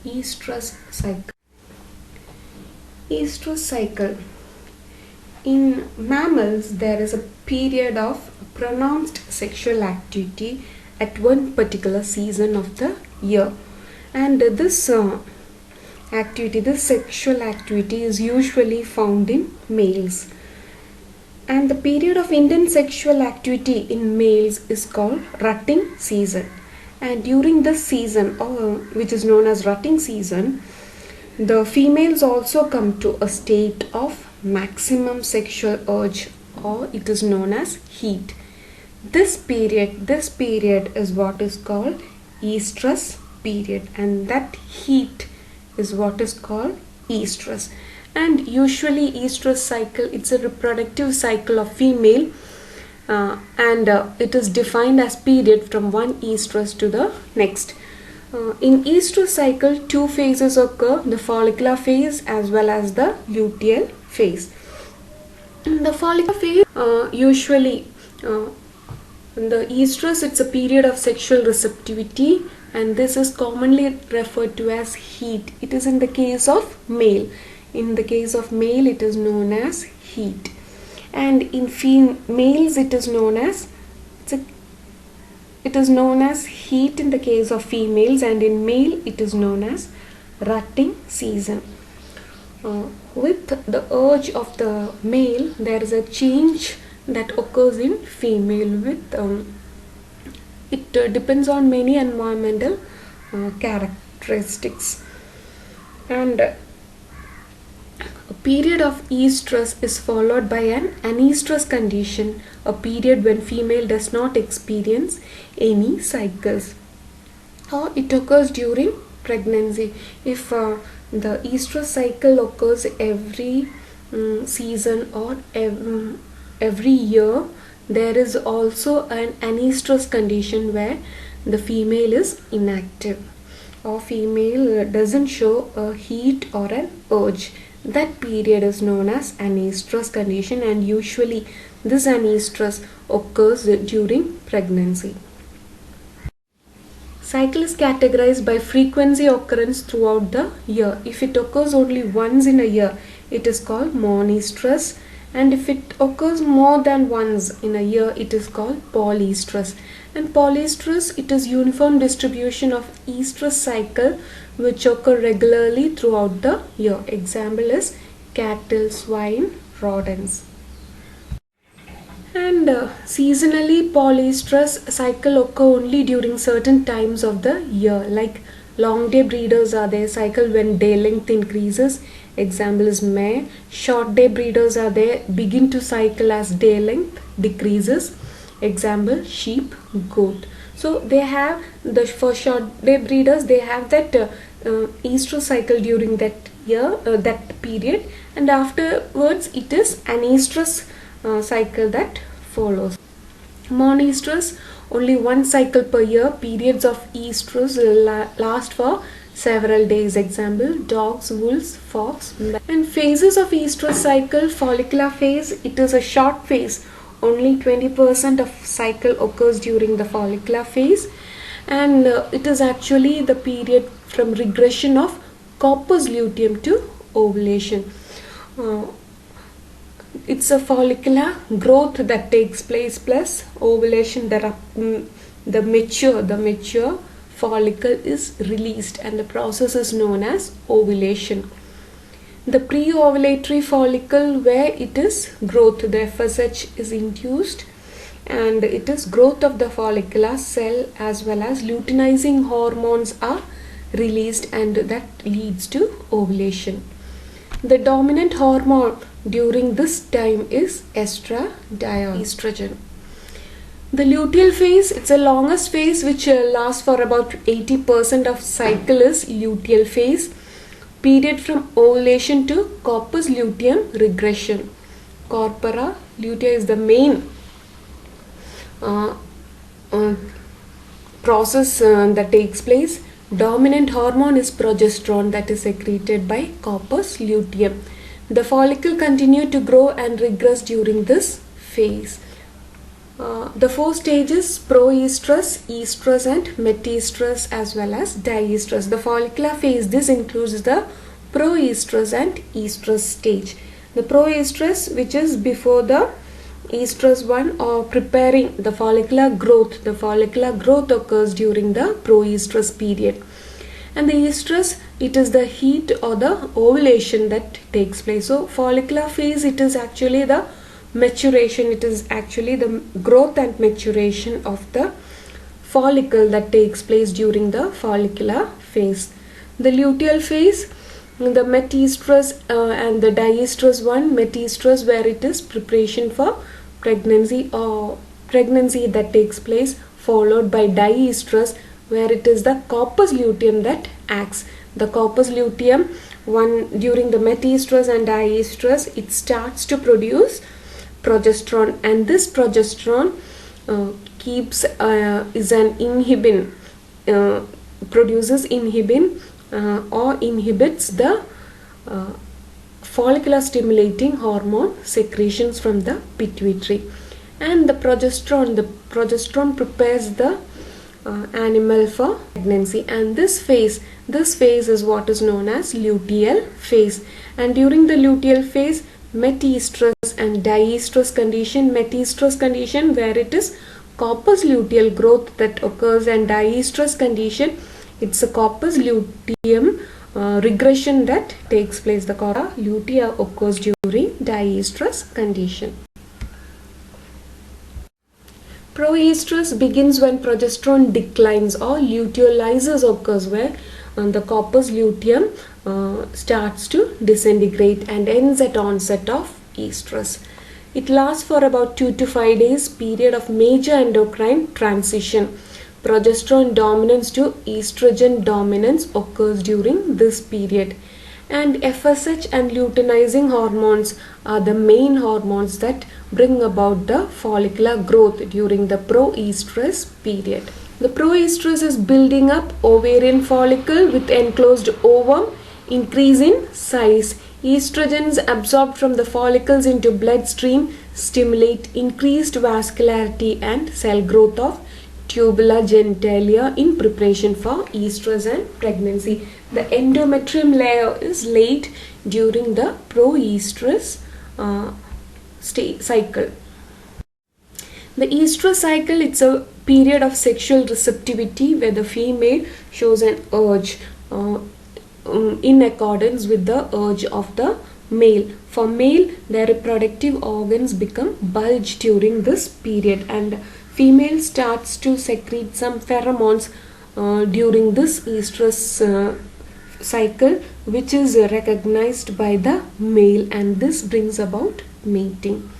Estrus cycle. Estrus cycle. In mammals, there is a period of pronounced sexual activity at one particular season of the year, and this sexual activity is usually found in males. And the period of intense sexual activity in males is called rutting season. And during this season, which is known as rutting season, the females also come to a state of maximum sexual urge, or it is known as heat. This period is what is called estrus period, and that heat is what is called estrus. And usually estrus cycle, it's a reproductive cycle of female, and it is defined as period from one estrus to the next. In estrus cycle, two phases occur, the follicular phase as well as the luteal phase. In the follicular phase, usually in the estrus, it's a period of sexual receptivity, and this is commonly referred to as heat. It is in the case of male. In the case of male, it is known as heat, and in females, it is known as heat in the case of females, and in male, it is known as rutting season. With the urge of the male, there is a change that occurs in female. With it depends on many environmental characteristics, and a period of estrus is followed by an anestrus condition, a period when female does not experience any cycles, or it occurs during pregnancy. If the estrus cycle occurs every season or every year, there is also an anestrus condition where the female is inactive, or female doesn't show a heat or an urge. That period is known as anestrus condition, and usually this anestrus occurs during pregnancy. Cycle is categorized by frequency occurrence throughout the year. If it occurs only once in a year, it is called monestrus, and if it occurs more than once in a year, it is called polystrus. And polystrus, it is uniform distribution of estrus cycle which occur regularly throughout the year. Example is cattle, swine, rodents. And seasonally, polystrus cycle occur only during certain times of the year, like long day breeders are there, cycle when day length increases. Example is mare. Short day breeders are there, begin to cycle as day length decreases. Example, sheep, goat. So they have for short day breeders, they have that estrus cycle during that year, that period, and afterwards it is anestrus cycle that follows. Monestrus, only one cycle per year. Periods of estrus last for several days. Example, dogs, wolves, fox. And phases of estrus cycle: follicular phase, it is a short phase. Only 20% of cycle occurs during the follicular phase, and it is actually the period from regression of corpus luteum to ovulation. It's a follicular growth that takes place plus ovulation. The mature follicle is released, and the process is known as ovulation. The pre-ovulatory follicle, where it is growth, the FSH is induced, and it is growth of the follicular cell as well as luteinizing hormones are released, and that leads to ovulation. The dominant hormone during this time is estrogen. The luteal phase, it's the longest phase which lasts for about 80% of cycle is luteal phase. Period from ovulation to corpus luteum regression. Corpora lutea is the main process that takes place. Dominant hormone is progesterone that is secreted by corpus luteum. The follicle continue to grow and regress during this phase. The four stages: proestrus, estrus and metaestrus as well as diestrus. The follicular phase, this includes the proestrus and estrus stage. The proestrus, which is before the estrus one, or preparing the follicular growth. The follicular growth occurs during the proestrus period. And the estrus, it is the heat or the ovulation that takes place. So follicular phase, it is actually the maturation, it is actually the growth and maturation of the follicle that takes place during the follicular phase. The luteal phase, the metaestrus and the diestrus one. Metaestrus, where it is preparation for pregnancy or pregnancy that takes place, followed by diestrus, where it is the corpus luteum that acts. The corpus luteum one, during the metaestrus and diestrus, it starts to produce progesterone, and this progesterone is an inhibin, produces inhibin or inhibits the follicular stimulating hormone secretions from the pituitary. And the progesterone prepares the animal for pregnancy, and this phase is what is known as luteal phase. And during the luteal phase, metaestrus and diestrus condition. Metaestrus condition, where it is corpus luteal growth that occurs, and diestrus condition, it's a corpus luteum regression that takes place. The corpus lutea occurs during diestrus condition. Proestrus begins when progesterone declines or luteolysis occurs, where the corpus luteum starts to disintegrate, and ends at onset of estrus. It lasts for about 2 to 5 days, period of major endocrine transition. Progesterone dominance to estrogen dominance occurs during this period. And FSH and luteinizing hormones are the main hormones that bring about the follicular growth during the proestrus period. The proestrus is building up ovarian follicle with enclosed ovum, increase in size. Estrogens absorbed from the follicles into bloodstream stimulate increased vascularity and cell growth of tubula genitalia in preparation for estrus and pregnancy. The endometrium layer is laid during the proestrus cycle. The estrus cycle, it's a period of sexual receptivity where the female shows an urge in accordance with the urge of the male. For male, their reproductive organs become bulged during this period, and female starts to secrete some pheromones during this estrus cycle, which is recognized by the male, and this brings about mating.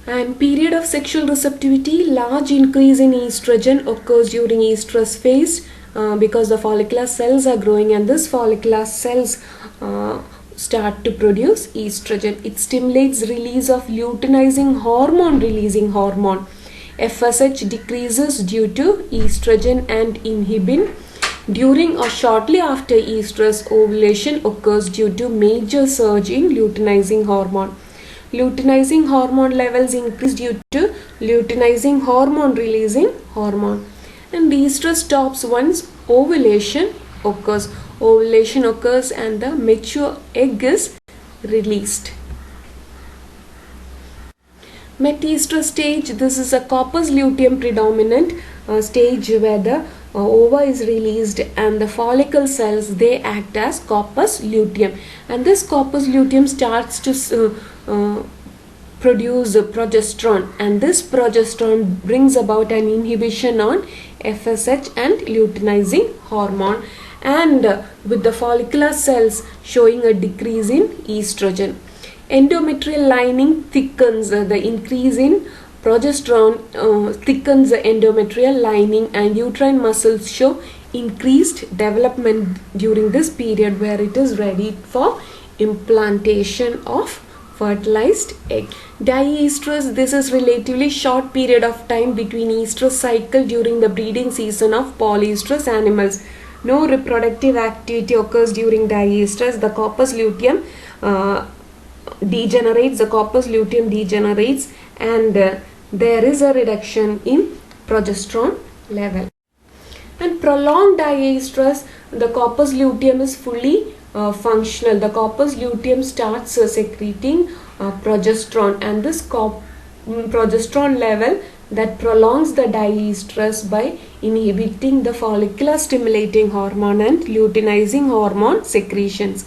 And period of sexual receptivity, large increase in estrogen occurs during estrus phase because the follicular cells are growing, and this follicular cells start to produce estrogen. It stimulates release of luteinizing hormone releasing hormone. FSH decreases due to estrogen and inhibin. During or shortly after estrus, ovulation occurs due to major surge in luteinizing hormone. Luteinizing hormone levels increase due to luteinizing hormone releasing hormone. And the estrus stops once ovulation occurs. Ovulation occurs and the mature egg is released. Metaestrus stage, this is a corpus luteum predominant stage where the ova is released and the follicle cells, they act as corpus luteum, and this corpus luteum starts to produce progesterone, and this progesterone brings about an inhibition on FSH and luteinizing hormone, and with the follicular cells showing a decrease in estrogen. Endometrial lining thickens, the increase in progesterone thickens the endometrial lining, and uterine muscles show increased development during this period where it is ready for implantation of fertilized egg. Diestrus, this is relatively short period of time between estrus cycle during the breeding season of polyestrus animals. No reproductive activity occurs during diestrus. The corpus luteum degenerates, and there is a reduction in progesterone level. And prolonged diastrus, the corpus luteum is fully functional. The corpus luteum starts secreting progesterone, and this progesterone level that prolongs the diestrus by inhibiting the follicular stimulating hormone and luteinizing hormone secretions.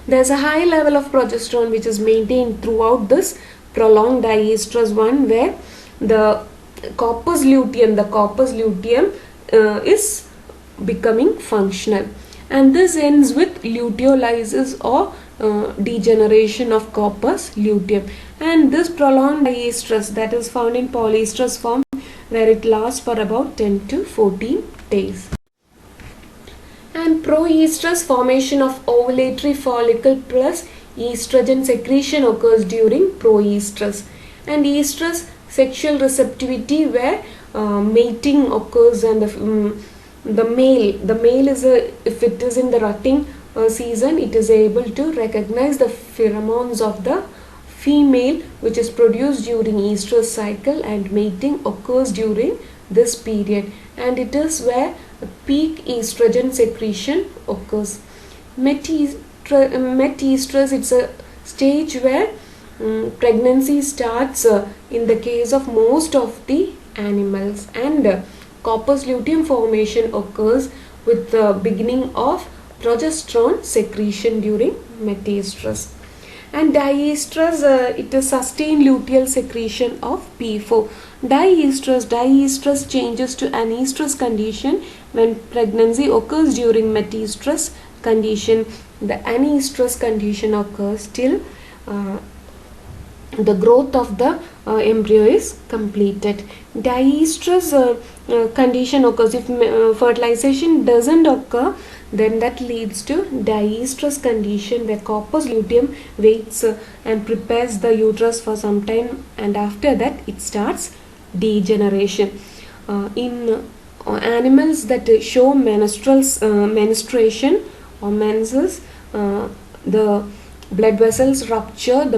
There is a high level of progesterone which is maintained throughout this prolonged diestrus one, where the corpus luteum is becoming functional, and this ends with luteolysis or degeneration of corpus luteum. And this prolonged diestrus that is found in polyestrus form, where it lasts for about 10 to 14 days. And proestrus, formation of ovulatory follicle plus estrogen secretion occurs during proestrus. And estrus, sexual receptivity, where mating occurs, and the male is if it is in the rutting season, it is able to recognize the pheromones of the female which is produced during estrus cycle, and mating occurs during this period, and it is where peak estrogen secretion occurs. Metestrus, it's a stage where pregnancy starts in the case of most of the animals, and corpus luteum formation occurs with the beginning of progesterone secretion during metestrus. And diestrus, it is sustained luteal secretion of P4. Diestrus changes to anestrus condition when pregnancy occurs during metestrus condition. The anestrus condition occurs till the growth of the embryo is completed. Diestrus condition occurs if fertilization doesn't occur, then that leads to diestrus condition, where corpus luteum waits and prepares the uterus for some time, and after that it starts degeneration. In animals that show menstruation or menses, the blood vessels rupture, and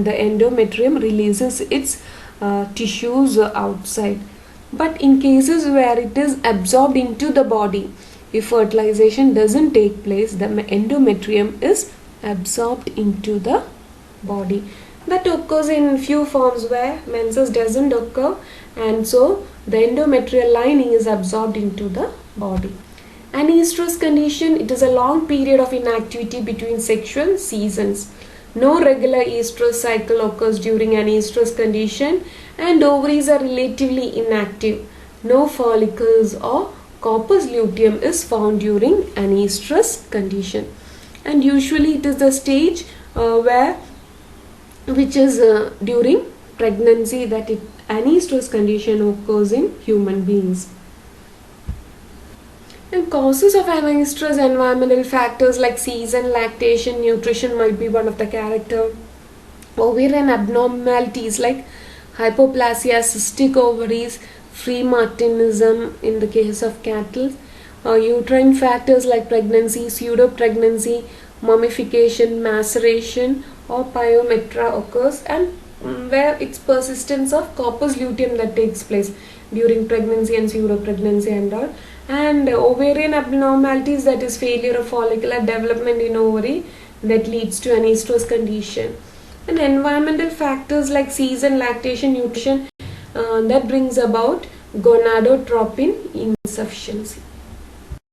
the endometrium releases its tissues outside. But in cases where it is absorbed into the body, if fertilization doesn't take place, the endometrium is absorbed into the body. That occurs in few forms where menses doesn't occur, and so the endometrial lining is absorbed into the body. Anestrus condition, it is a long period of inactivity between sexual seasons. No regular estrus cycle occurs during anestrus condition, and ovaries are relatively inactive. No follicles or corpus luteum is found during anestrus condition. And usually it is the stage which is during pregnancy that anestrus condition occurs in human beings. And causes of anestrus, environmental factors like season, lactation, nutrition might be one of the character. Ovarian abnormalities like hypoplasia, cystic ovaries, freemartinism in the case of cattle. Uterine factors like pregnancy, pseudo-pregnancy, mummification, maceration or pyometra occurs, and where it's persistence of corpus luteum that takes place during pregnancy and pseudo-pregnancy and all. And ovarian abnormalities, that is failure of follicular development in ovary, that leads to anestrus condition. And environmental factors like season, lactation, nutrition, that brings about gonadotropin insufficiency.